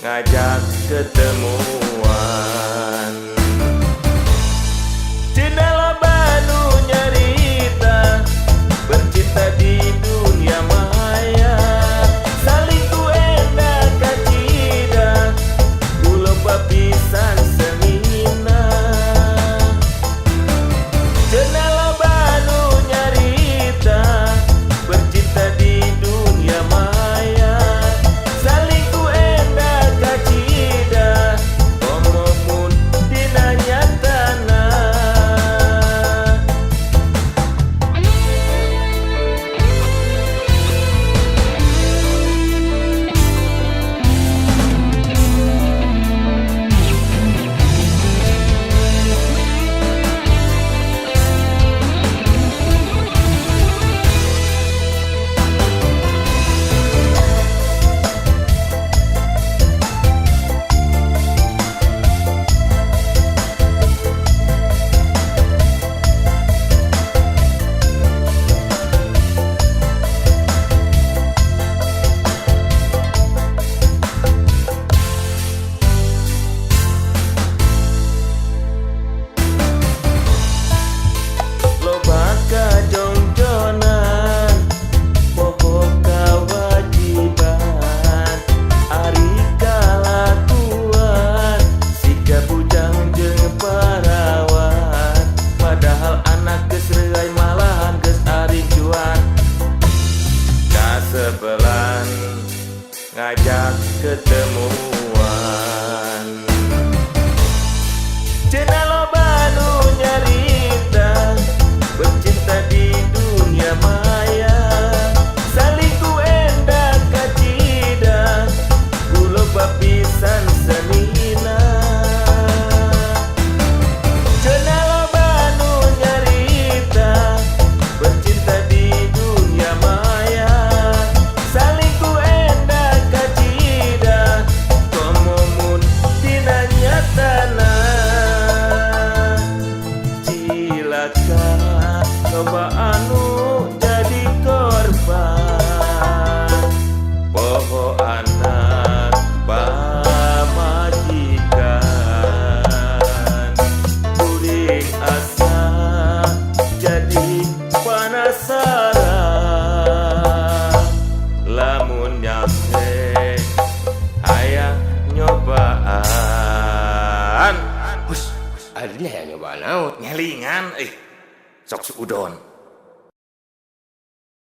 ngajak ketemuan. Cenah baru nyarita bercinta di dunia maya, saling ku endah kacida ulo papisan semina. Cenah baru nyarita bercinta di dunia maya, saling ku endah kacida komomun dina nyatana. Sebelan ngajak ketemuan. Cenah loba nu nyarita bercinta di dunia maya, saling ku endah kacida ulo papisan semina. Cenah loba nu nyarita bercinta di dunia maya, saling ku endah kacida komomun dina nyatana. Cilaka loba anu jadi korban, poho anak pamajikan, kuring asa jadi penasaran. Lamun nyampe hayang nyobaan. Hus, adanya ya nyoba naut. Ngelingan sok suudon.